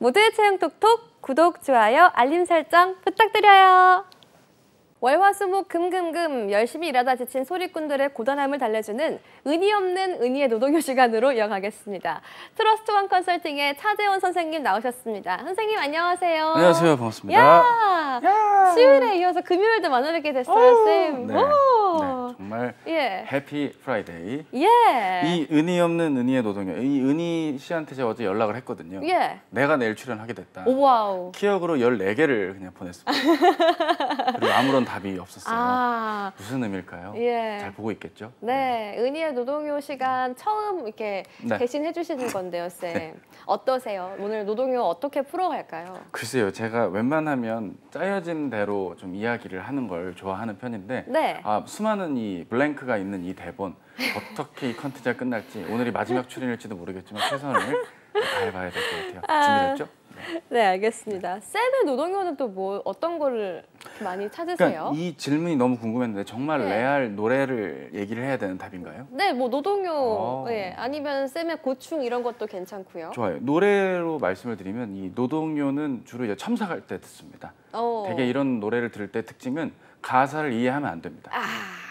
모두의 체형 톡톡 구독, 좋아요, 알림 설정 부탁드려요. 월화수목 금금금 열심히 일하다 지친 소리꾼들의 고단함을 달래주는 의미 없는 은희의 노동요 시간으로 이어가겠습니다. 트러스트 원 컨설팅의 차재원 선생님 나오셨습니다. 선생님 안녕하세요. 안녕하세요. 반갑습니다. 야, 수요일에 이어서 금요일도 만나뵙게 됐어요, 쌤. 네, 정말 해피 프라이데이. 이 의미 없는 은희의 노동요. 이 은희 씨한테 제가 어제 연락을 했거든요. 내가 내일 출연하게 됐다. 와우. 키역으로 14개를 그냥 보냈습니다. 그리고 아무런 답이 없었어요. 무슨 의미일까요? 잘 보고 있겠죠? 네, 은희의 노동요 시간 처음 이렇게 대신해 주시는 건데요, 쌤. 어떠세요? 오늘 노동요 어떻게 풀어갈까요? 글쎄요, 제가 웬만하면 짜여진 대로 좀 이야기를 하는 걸 좋아하는 편인데 수많은 이 블랭크가 있는 이 대본 어떻게 이 컨텐츠가 끝날지 오늘이 마지막 출연일지도 모르겠지만 최선을 다해봐야 될 것 같아요. 준비됐죠? 네, 알겠습니다. 쌤의 노동요는 또 뭐 어떤 거를 많이 찾으세요? 그러니까 이 질문이 너무 궁금했는데 정말 레알 노래를 얘기를 해야 되는 답인가요? 네, 뭐 노동요, 아니면 쌤의 고충 이런 것도 괜찮고요. 좋아요. 노래로 말씀을 드리면 이 노동요는 주로 이제 첨삭할 때 듣습니다. 되게 이런 노래를 들을 때 특징은 가사를 이해하면 안 됩니다.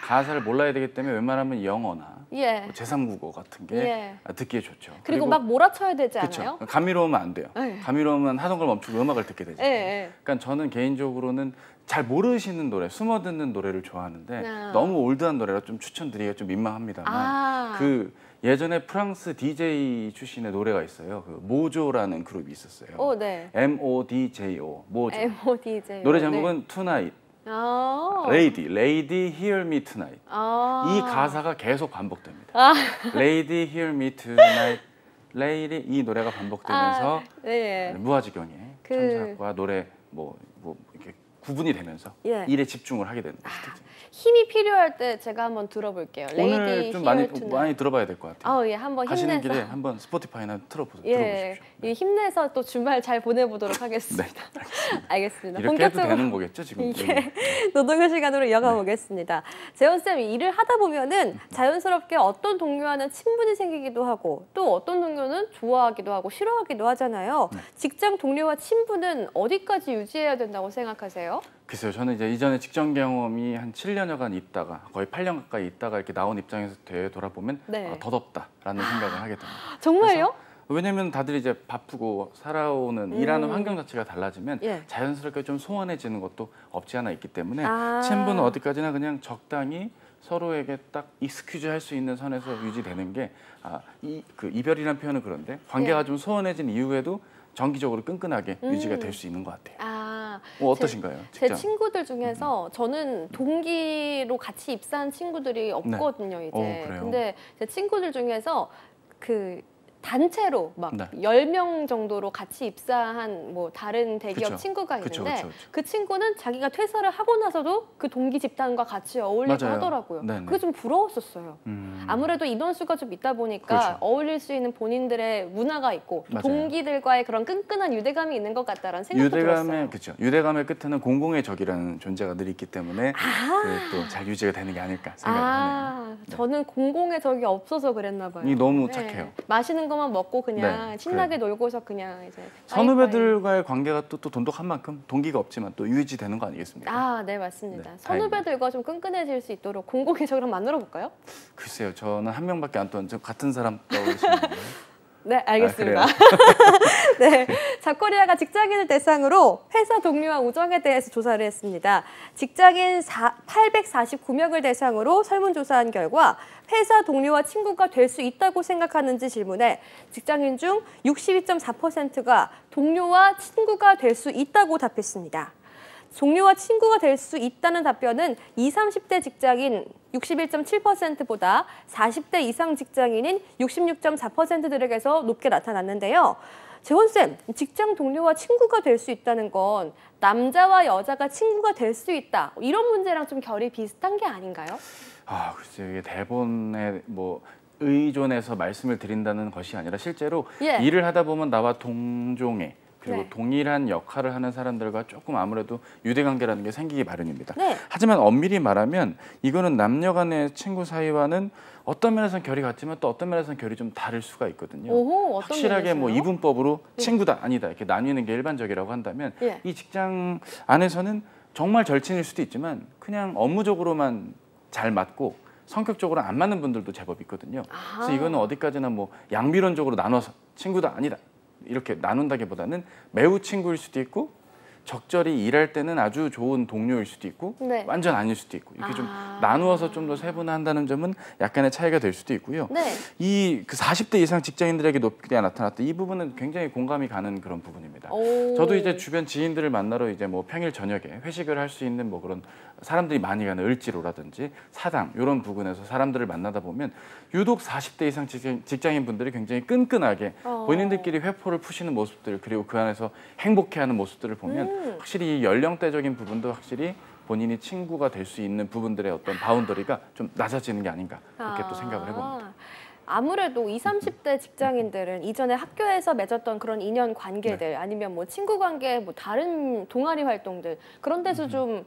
가사를 몰라야 되기 때문에 웬만하면 영어나 제3국어 같은 게 듣기에 좋죠. 그리고 막 몰아쳐야 되지 않아요? 그쵸? 감미로우면 안 돼요. 감미로우면 하던 걸 멈추고 음악을 듣게 되죠. 그러니까 저는 개인적으로는 잘 모르시는 노래, 숨어 듣는 노래를 좋아하는데 너무 올드한 노래라 좀 추천드리기가 좀 민망합니다만 그 예전에 프랑스 DJ 출신의 노래가 있어요. 그 모조라는 그룹이 있었어요. M-O-D-J-O, 모조. M-O-D-J-O. 노래 제목은 Tonight. Lady, hear me tonight. 이 가사가 계속 반복됩니다. Lady, hear me tonight. Lady, 이 노래가 반복되면서 무아지경의 첨삭과 노래 이렇게 구분이 되면서 일에 집중을 하게 되는 것이죠. 힘이 필요할 때 제가 한번 들어볼게요. 오늘 좀 많이 들어봐야 될 것 같아요. 한번 가시는 힘내서. 길에 한번 스포티파이나 들어보십시오. 힘내서 또 주말 잘 보내보도록 하겠습니다. 알겠습니다. 이렇게 해도 되는 거겠죠, 지금? 노동요 시간으로 이어가 보겠습니다. 재원쌤, 일을 하다 보면은 자연스럽게 어떤 동료와는 친분이 생기기도 하고 또 어떤 동료는 좋아하기도 하고 싫어하기도 하잖아요. 직장 동료와 친분은 어디까지 유지해야 된다고 생각하세요? 글쎄요, 저는 이제 이전에 직장 경험이 한 7년여간 있다가 거의 8년 가까이 있다가 이렇게 나온 입장에서 되돌아보면 덧없다라는 생각을 하게 됩니다. 정말요? 왜냐면 다들 이제 바쁘고 살아오는 일하는 환경 자체가 달라지면 자연스럽게 좀 소원해지는 것도 없지 않아 있기 때문에 친분은 어디까지나 그냥 적당히 서로에게 딱 익스큐즈 할 수 있는 선에서 유지되는 게 이별이라는 표현은 그런데 관계가 좀 소원해진 이후에도 정기적으로 끈끈하게 유지가 될 수 있는 것 같아요. 어떠신가요? 제 친구들 중에서 저는 동기로 같이 입사한 친구들이 없거든요, 이제. 근데 제 친구들 중에서 단체로 막 10명 정도로 같이 입사한 다른 대기업 친구가 있는데 그 친구는 자기가 퇴사를 하고 나서도 그 동기 집단과 같이 어울리고 하더라고요. 그게 좀 부러웠었어요. 아무래도 인원수가 좀 있다 보니까 어울릴 수 있는 본인들의 문화가 있고 동기들과의 그런 끈끈한 유대감이 있는 것 같다라는 생각도 들었어요. 유대감의 끝에는 공공의 적이라는 존재가 늘 있기 때문에 또 잘 유지가 되는 게 아닐까 생각하네요. 저는 공공의 적이 없어서 그랬나 봐요. 너무 착해요. 맛있는 것만 먹고 그냥 신나게 놀고서 그냥 이제 선후배들과의 관계가 또 돈독한 만큼 동기가 없지만 또 유지되는 거 아니겠습니까? 네, 맞습니다. 선후배들과 좀 끈끈해질 수 있도록 공공의 적을 한번 만들어 볼까요? 글쎄요, 저는 한 명밖에 안 떠는 같은 사람 떠오르시는 거예요? 네, 알겠습니다. 잡코리아가 직장인을 대상으로 회사 동료와 우정에 대해서 조사를 했습니다. 직장인 849명을 대상으로 설문조사한 결과 회사 동료와 친구가 될 수 있다고 생각하는지 질문에 직장인 중 62.4%가 동료와 친구가 될 수 있다고 답했습니다. 동료와 친구가 될 수 있다는 답변은 20, 30대 직장인 61.7%보다 40대 이상 직장인인 66.4%들에게서 높게 나타났는데요. 재원쌤, 직장 동료와 친구가 될 수 있다는 건 남자와 여자가 친구가 될 수 있다, 이런 문제랑 좀 결이 비슷한 게 아닌가요? 글쎄요, 이게 대본에 의존해서 말씀을 드린다는 것이 아니라 실제로 일을 하다 보면 나와 동종의 그리고 네. 동일한 역할을 하는 사람들과 조금 아무래도 유대관계라는 게 생기기 마련입니다. 네. 하지만 엄밀히 말하면 이거는 남녀 간의 친구 사이와는 어떤 면에서는 결이 같지만 또 어떤 면에서는 결이 좀 다를 수가 있거든요. 오호, 어떤 확실하게 뭐 면에서요? 이분법으로 네. 친구다 아니다 이렇게 나뉘는 게 일반적이라고 한다면 예. 이 직장 안에서는 정말 절친일 수도 있지만 그냥 업무적으로만 잘 맞고 성격적으로 안 맞는 분들도 제법 있거든요. 그래서 이거는 어디까지나 뭐 양비론적으로 나눠서 친구다 아니다 이렇게 나눈다기보다는 매우 친구일 수도 있고 적절히 일할 때는 아주 좋은 동료일 수도 있고 네. 완전 아닐 수도 있고 이렇게 좀 나누어서 좀 더 세분화한다는 점은 약간의 차이가 될 수도 있고요. 네. 이 그 40대 이상 직장인들에게 높게 나타났다 이 부분은 굉장히 공감이 가는 그런 부분입니다. 오. 저도 이제 주변 지인들을 만나러 이제 뭐 평일 저녁에 회식을 할 수 있는 뭐 그런 사람들이 많이 가는 을지로라든지 사당 이런 부근에서 사람들을 만나다 보면 유독 40대 이상 직장인 분들이 굉장히 끈끈하게 본인들끼리 회포를 푸시는 모습들 그리고 그 안에서 행복해하는 모습들을 보면 확실히 이 연령대적인 부분도 확실히 본인이 친구가 될 수 있는 부분들의 어떤 바운더리가 좀 낮아지는 게 아닌가 이렇게 또 생각을 해봅니다. 아무래도 20, 30대 직장인들은 이전에 학교에서 맺었던 그런 인연 관계들 네. 아니면 뭐 친구 관계, 뭐 다른 동아리 활동들 그런 데서 좀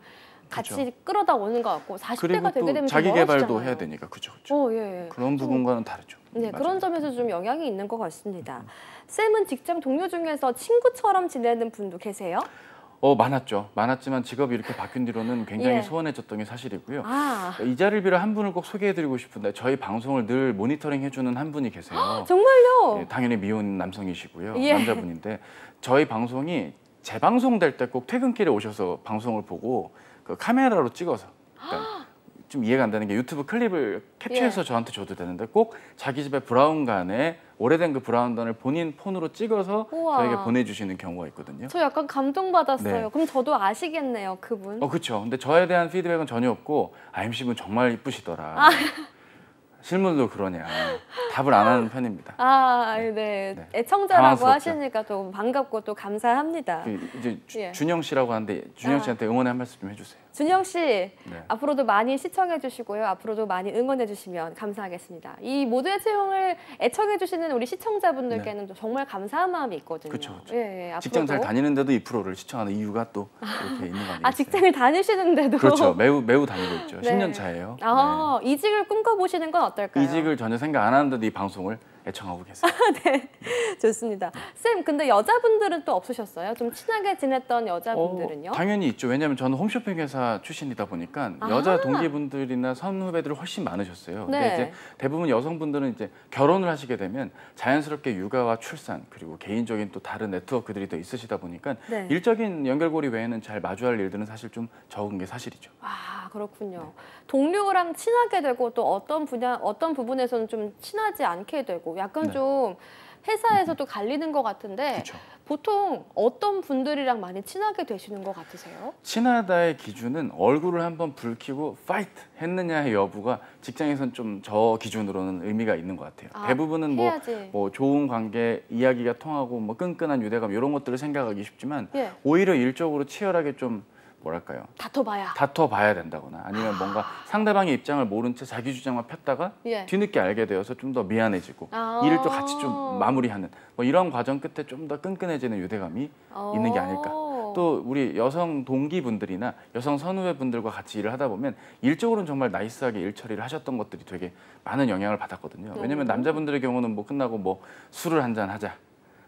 같이 그렇죠. 끌어다 오는 것 같고 40대가 그리고 되게 또 되면 자기 좀 개발도 멀어지잖아요. 해야 되니까 그렇죠. 예. 그런 부분과는 다르죠. 네, 맞아요. 그런 점에서 좀 영향이 있는 것 같습니다. 쌤은 직장 동료 중에서 친구처럼 지내는 분도 계세요? 많았죠. 많았지만 직업이 이렇게 바뀐 뒤로는 굉장히 예. 소원해졌던 게 사실이고요. 아, 이 자리를 빌어 한 분을 꼭 소개해드리고 싶은데 저희 방송을 늘 모니터링 해주는 한 분이 계세요. 정말요? 예, 당연히 미혼 남성이시고요. 예. 남자분인데 저희 방송이 재방송될 때 꼭 퇴근길에 오셔서 방송을 보고 그 카메라로 찍어서 그러니까 좀 이해가 안 되는 게 유튜브 클립을 캡처해서 예. 저한테 줘도 되는데 꼭 자기 집에 브라운관에 오래된 그 브라운관을 본인 폰으로 찍어서 우와. 저에게 보내주시는 경우가 있거든요. 저 약간 감동받았어요. 네. 그럼 저도 아시겠네요, 그분. 그렇죠. 근데 저에 대한 피드백은 전혀 없고 MC분 정말 이쁘시더라. 실물도 그러냐. 답을 안 하는 편입니다. 네. 네. 애청자라고 당황스럽죠. 하시니까 또 반갑고 또 감사합니다. 이제 예. 준영 씨라고 하는데 준영 씨한테 응원의 한 말씀 좀 해주세요. 준영 씨, 네. 앞으로도 많이 시청해 주시고요. 앞으로도 많이 응원해 주시면 감사하겠습니다. 이 모두의 채용을 애청해 주시는 우리 시청자분들께는 또 정말 감사한 마음이 있거든요. 그쵸. 예, 직장 잘 앞으로도. 다니는데도 이 프로를 시청하는 이유가 또 이렇게 있는 거 아니겠어요? 직장을 다니시는데도. 그렇죠. 매우 다니고 있죠. 네. 10년 차예요. 이직을 꿈꿔보시는 건 어떨까요? 이직을 전혀 생각 안 하는데도 이 방송을 애청하고 계세요. 네, 좋습니다. 쌤, 근데 여자분들은 또 없으셨어요? 좀 친하게 지냈던 여자분들은요? 당연히 있죠. 왜냐하면 저는 홈쇼핑 회사 출신이다 보니까 여자 동기분들이나 선후배들이 훨씬 많으셨어요. 근데 네. 이제 대부분 여성분들은 이제 결혼을 하시게 되면 자연스럽게 육아와 출산 그리고 개인적인 또 다른 네트워크들이 더 있으시다 보니까 네. 일적인 연결고리 외에는 잘 마주할 일들은 사실 좀 적은 게 사실이죠. 그렇군요. 동료랑 친하게 되고 또 어떤 부분에서는 좀 친하지 않게 되고 약간 네. 좀 회사에서도 갈리는 것 같은데 그렇죠. 보통 어떤 분들이랑 많이 친하게 되시는 것 같으세요? 친하다의 기준은 얼굴을 한번 붉히고 파이트 했느냐의 여부가 직장에선 좀 저 기준으로는 의미가 있는 것 같아요. 대부분은 뭐 좋은 관계, 이야기가 통하고 뭐 끈끈한 유대감 이런 것들을 생각하기 쉽지만 오히려 일적으로 치열하게 좀 뭐랄까요? 다퉈봐야 된다거나 아니면 뭔가 상대방의 입장을 모른 채 자기 주장만 폈다가 뒤늦게 알게 되어서 좀 더 미안해지고 일을 또 같이 좀 마무리하는 뭐 이런 과정 끝에 좀 더 끈끈해지는 유대감이 있는 게 아닐까. 또 우리 여성 동기분들이나 여성 선후배분들과 같이 일을 하다 보면 일적으로는 정말 나이스하게 일 처리를 하셨던 것들이 되게 많은 영향을 받았거든요. 왜냐면 남자분들의 경우는 뭐 끝나고 뭐 술을 한잔 하자.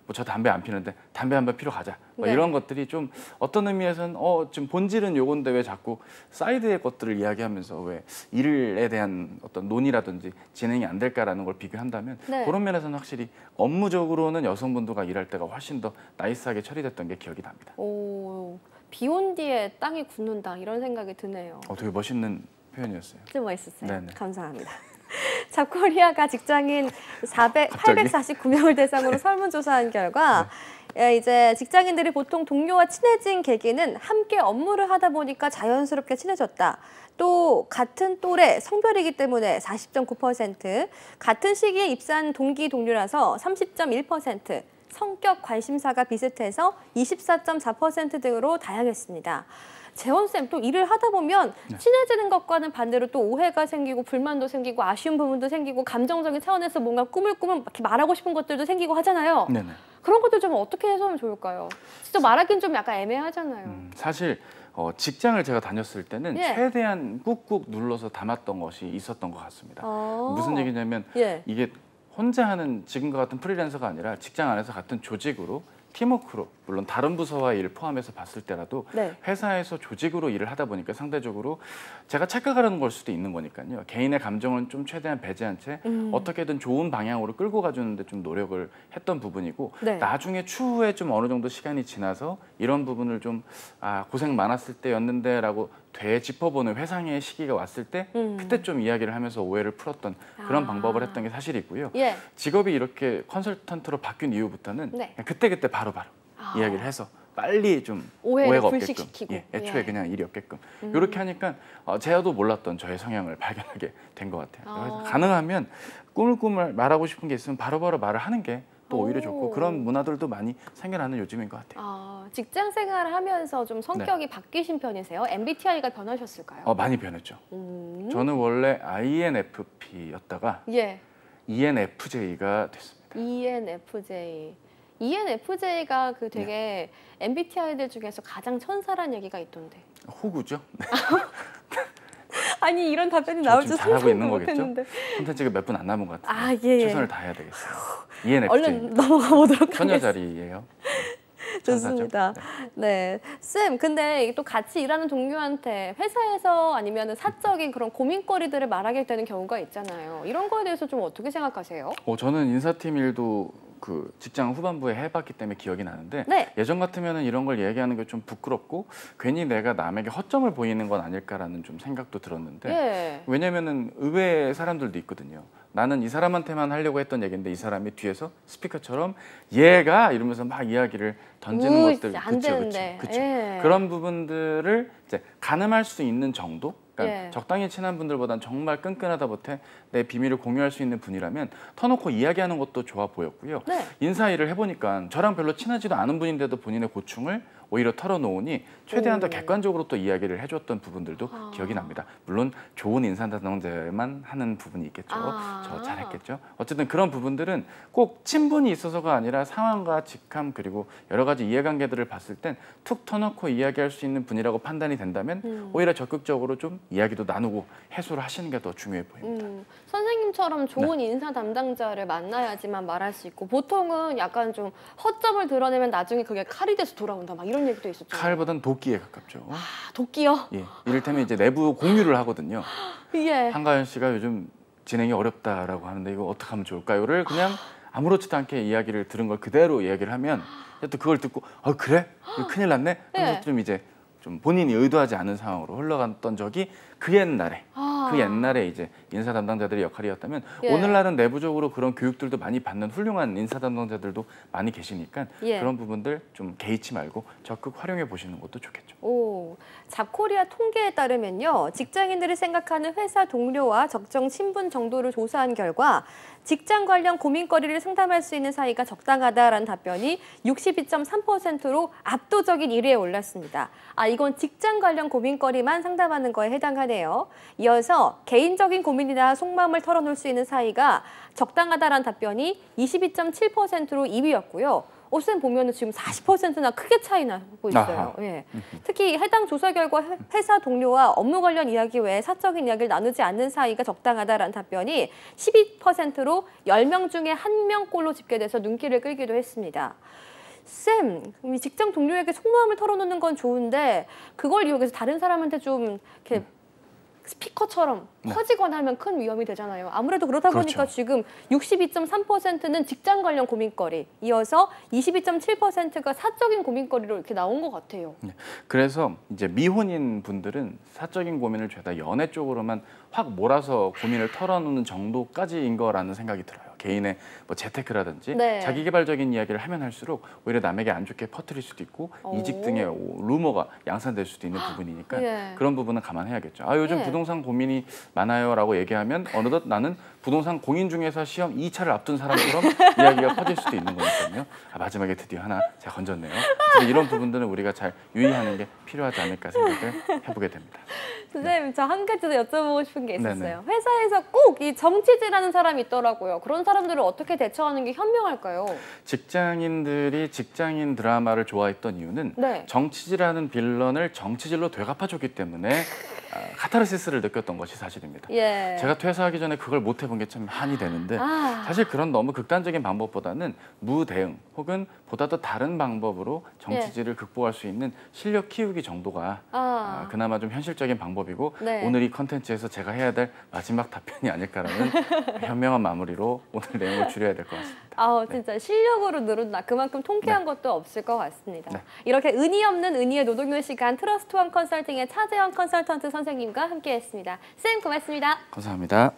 뭐 저 담배 안 피는데 담배 한 번 피러 가자. 뭐 이런 것들이 좀 어떤 의미에서는 지금 본질은 요건데 왜 자꾸 사이드의 것들을 이야기하면서 왜 일에 대한 어떤 논의라든지 진행이 안 될까라는 걸 비교한다면 그런 면에서는 확실히 업무적으로는 여성분들과 일할 때가 훨씬 더 나이스하게 처리됐던 게 기억이 납니다. 비 온 뒤에 땅이 굳는다 이런 생각이 드네요. 되게 멋있는 표현이었어요. 좀 멋있었어요. 네네. 감사합니다. 잡코리아가 직장인 849명을 대상으로 설문조사한 결과 이제 직장인들이 보통 동료와 친해진 계기는 함께 업무를 하다 보니까 자연스럽게 친해졌다. 또 같은 또래 성별이기 때문에 40.9%, 같은 시기에 입사한 동기 동료라서 30.1%, 성격 관심사가 비슷해서 24.4% 등으로 다양했습니다. 재원쌤, 또 일을 하다 보면 친해지는 것과는 반대로 또 오해가 생기고 불만도 생기고 아쉬운 부분도 생기고 감정적인 차원에서 뭔가 꾸물꾸물 이렇게 말하고 싶은 것들도 생기고 하잖아요. 네네. 그런 것들 좀 어떻게 해서는 좋을까요? 진짜 말하기는 좀 약간 애매하잖아요. 사실 직장을 제가 다녔을 때는 최대한 꾹꾹 눌러서 담았던 것이 있었던 것 같습니다. 무슨 얘기냐면 이게 혼자 하는 지금과 같은 프리랜서가 아니라 직장 안에서 같은 조직으로 팀워크로, 물론 다른 부서와 일 포함해서 봤을 때라도 회사에서 조직으로 일을 하다 보니까 상대적으로 제가 착각하는 걸 수도 있는 거니까요. 개인의 감정은 좀 최대한 배제한 채 어떻게든 좋은 방향으로 끌고 가주는데 좀 노력을 했던 부분이고 나중에 추후에 좀 어느 정도 시간이 지나서 이런 부분을 좀 고생 많았을 때였는데 라고 되짚어보는 회상의 시기가 왔을 때 그때 좀 이야기를 하면서 오해를 풀었던 그런 방법을 했던 게 사실이고요. 직업이 이렇게 컨설턴트로 바뀐 이후부터는 그냥 그때그때 바로바로 이야기를 해서 빨리 좀 오해가 없게끔 애초에 그냥 일이 없게끔 이렇게 하니까 제가도 몰랐던 저의 성향을 발견하게 된 것 같아요. 그래서 가능하면 꾸물꾸물 말하고 싶은 게 있으면 바로바로 말을 하는 게 또 오히려 좋고 그런 문화들도 많이 생겨나는 요즘인 것 같아요. 직장 생활을 하면서 좀 성격이 바뀌신 편이세요? MBTI가 변하셨을까요? 많이 변했죠. 저는 원래 INFP였다가 ENFJ가 됐습니다. ENFJ. ENFJ가 그 되게 MBTI들 중에서 가장 천사란 얘기가 있던데. 호구죠. 아니 이런 답변이 나올 줄 잘하고 있는 거겠죠? 못했는데. 콘텐츠가 몇 분 안 남은 것 같아요. 최선을 다해야 되겠어요. ENFJ. 얼른 넘어가 보도록 하겠습니다. 처녀 자리예요. 좋습니다. 네, 쌤, 근데 또 같이 일하는 동료한테 회사에서 아니면 사적인 그런 고민거리들을 말하게 되는 경우가 있잖아요. 이런 거에 대해서 좀 어떻게 생각하세요? 저는 인사팀 일도 그 직장 후반부에 해봤기 때문에 기억이 나는데 예전 같으면 이런 걸 얘기하는 게 좀 부끄럽고 괜히 내가 남에게 허점을 보이는 건 아닐까라는 좀 생각도 들었는데 왜냐면은 의외의 사람들도 있거든요. 나는 이 사람한테만 하려고 했던 얘기인데 이 사람이 뒤에서 스피커처럼 얘가 이러면서 막 이야기를 던지는 것들 그렇죠. 그런 부분들을 이제 가늠할 수 있는 정도. 그러니까 적당히 친한 분들보다는 정말 끈끈하다 못해 내 비밀을 공유할 수 있는 분이라면 터놓고 이야기하는 것도 좋아 보였고요. 인사 일을 해보니까 저랑 별로 친하지도 않은 분인데도 본인의 고충을 오히려 털어놓으니 최대한 더 객관적으로 또 이야기를 해줬던 부분들도 기억이 납니다. 물론 좋은 인사 담당자만 하는 부분이 있겠죠. 저 잘했겠죠. 어쨌든 그런 부분들은 꼭 친분이 있어서가 아니라 상황과 직함 그리고 여러 가지 이해관계들을 봤을 땐 툭 터놓고 이야기할 수 있는 분이라고 판단이 된다면 오히려 적극적으로 좀 이야기도 나누고 해소를 하시는 게 더 중요해 보입니다. 선생님처럼 좋은 인사 담당자를 만나야지만 말할 수 있고 보통은 약간 좀 허점을 드러내면 나중에 그게 칼이 돼서 돌아온다 막 이런 얘기도 있었죠. 칼보단 도끼에 가깝죠. 도끼요? 이를테면 이제 내부 공유를 하거든요. 한가연 씨가 요즘 진행이 어렵다라고 하는데 이거 어떻게 하면 좋을까요?를 그냥 아무렇지도 않게 이야기를 들은 걸 그대로 이야기를 하면 또 그걸 듣고 그래? 이거 큰일 났네? 그래서 좀 이제 좀 본인이 의도하지 않은 상황으로 흘러갔던 적이 그 옛날에 이제 인사 담당자들의 역할이었다면 오늘날은 내부적으로 그런 교육들도 많이 받는 훌륭한 인사 담당자들도 많이 계시니까 그런 부분들 좀 개의치 말고 적극 활용해 보시는 것도 좋겠죠. 잡코리아 통계에 따르면요. 직장인들이 생각하는 회사 동료와 적정 친분 정도를 조사한 결과 직장 관련 고민거리를 상담할 수 있는 사이가 적당하다라는 답변이 62.3%로 압도적인 1위에 올랐습니다. 이건 직장 관련 고민거리만 상담하는 거에 해당하네요. 이어서 개인적인 고민이나 속마음을 털어놓을 수 있는 사이가 적당하다라는 답변이 22.7%로 2위였고요. 쌤 보면은 지금 40%나 크게 차이 나고 있어요. 특히 해당 조사 결과 회사 동료와 업무 관련 이야기 외에 사적인 이야기를 나누지 않는 사이가 적당하다라는 답변이 12%로 10명 중에 1명꼴로 집계돼서 눈길을 끌기도 했습니다. 쌤, 이 직장 동료에게 속마음을 털어놓는 건 좋은데 그걸 이용해서 다른 사람한테 좀 이렇게 스피커처럼 퍼지거나 하면 큰 위험이 되잖아요. 아무래도 그러다 보니까 지금 62.3%는 직장 관련 고민거리, 이어서 22.7%가 사적인 고민거리로 이렇게 나온 것 같아요. 그래서 이제 미혼인 분들은 사적인 고민을 죄다 연애 쪽으로만 확 몰아서 고민을 털어놓는 정도까지인 거라는 생각이 들어요. 개인의 뭐 재테크라든지 자기개발적인 이야기를 하면 할수록 오히려 남에게 안 좋게 퍼뜨릴 수도 있고 이직 등의 루머가 양산될 수도 있는 부분이니까 그런 부분은 감안해야겠죠. 요즘 부동산 고민이 많아요라고 얘기하면 어느덧 나는 부동산 공인중개사 시험 2차를 앞둔 사람처럼 이야기가 퍼질 수도 있는 거니까요. 마지막에 드디어 하나 제가 건졌네요. 그래서 이런 부분들은 우리가 잘 유의하는 게 필요하지 않을까 생각을 해보게 됩니다. 선생님, 저 한 가지 더 여쭤보고 싶은 게 있었어요. 네네. 회사에서 꼭 이 정치질하는 사람이 있더라고요. 그런 사람들을 어떻게 대처하는 게 현명할까요? 직장인들이 직장인 드라마를 좋아했던 이유는 네. 정치질하는 빌런을 정치질로 되갚아줬기 때문에 카타르시스를 느꼈던 것이 사실입니다. 예. 제가 퇴사하기 전에 그걸 못 해본 게 참 한이 되는데 사실 그런 너무 극단적인 방법보다는 무대응 혹은 보다 더 다른 방법으로 정치질을 예. 극복할 수 있는 실력 키우기 정도가 그나마 좀 현실적인 방법이고 네. 오늘 이 컨텐츠에서 제가 해야 될 마지막 답변이 아닐까라는 현명한 마무리로 오늘 내용을 줄여야 될 것 같습니다. 진짜 네. 실력으로 늘었나 그만큼 통쾌한 네. 것도 없을 것 같습니다. 네. 이렇게 의미 없는 의미의 노동요 시간 트러스트원 컨설팅의 차재현 컨설턴트 선생님과 함께했습니다. 쌤 고맙습니다. 감사합니다.